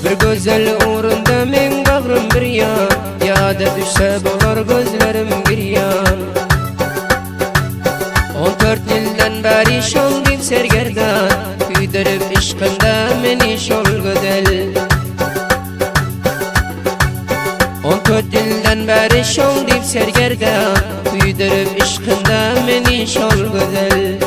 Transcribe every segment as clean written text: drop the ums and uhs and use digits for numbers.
Bir güzel uğrunda men bağrım bir yan, yada düşse bolar gözlerim bir yan. 14 yıldan beri şol dip sergerdan, kuydirip işkında meni şol gödel. 14 yıldan beri şol dip sergerdan, kuydirip işkında meni şol gödel.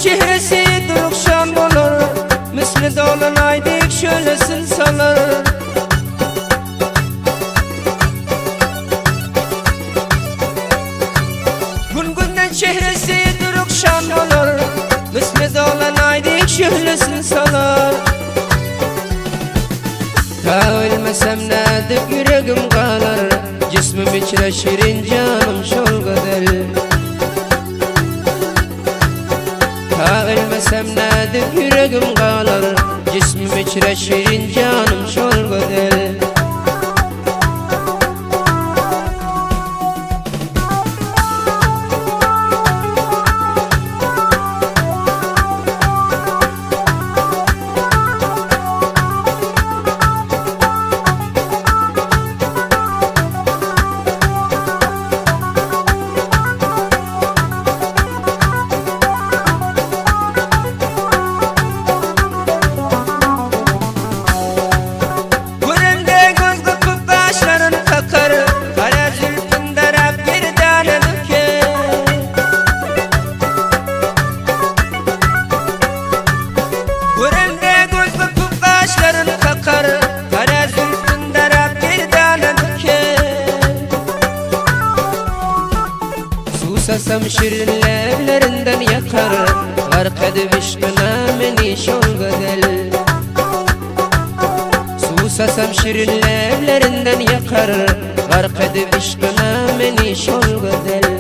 Çehresi durukşan olur, misli dolunaydık şöylesin salar. Günden çehresi durukşan olur, misli dolunaydık şöylesin salar. Ta ölmesem nedir yüreğim kalar, cismim içre şirin canım şol gödel. Ta ölmesem nedir yüreğim kalar, cismim içre şirin canım şol gödel. Susasam şirin levlerinden yakar, gark edip işkına meni şol gödel. Susasam şirin levlerinden yakar, gark edip işkına meni şol gödel.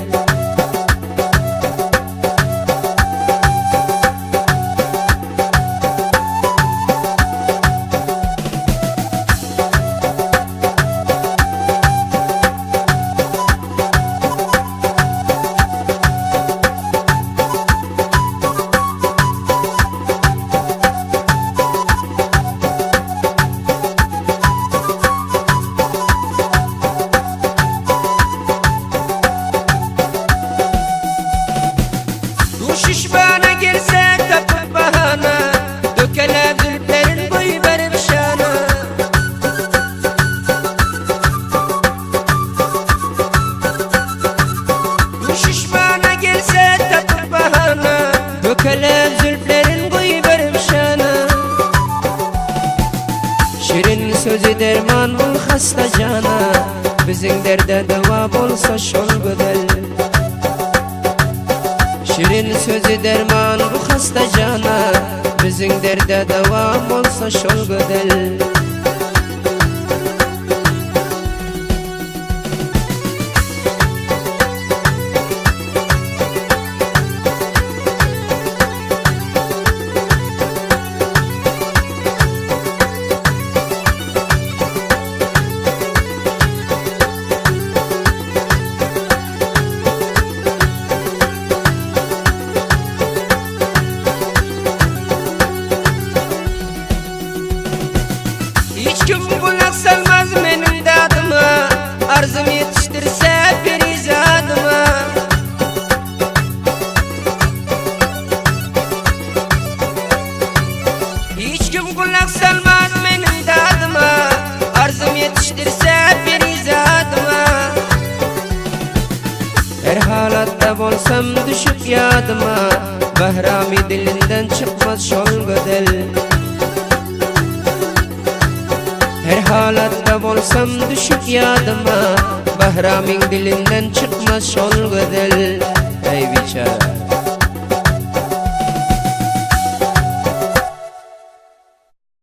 Şişmana girsek tapıp bahana, dökele zülflerin boyu benim şana. Şişmana girsek tapıp bahana, dökele zülflerin boyu benim şana. Şirin sözü derman bul hasta cana, bizim derde deva bolsa şol gödel. Şirin sözü derman bu hasta cana, bizim derde devam olsa şol gödel. Hiç kim kulak salmaz benim dadıma, arzum yetiştirse bir izadıma. Hiç kim kulak salmaz benim dadıma, arzum yetiştirse bir izadıma. Her halatta bolsam düşüp yadıma, Bahrami dilinden çıkmaz şol gödel. Her halatta bolsam düşüp yadıma, Bahrami'nin dilinden çıkmaz şol gödel. Ey biçare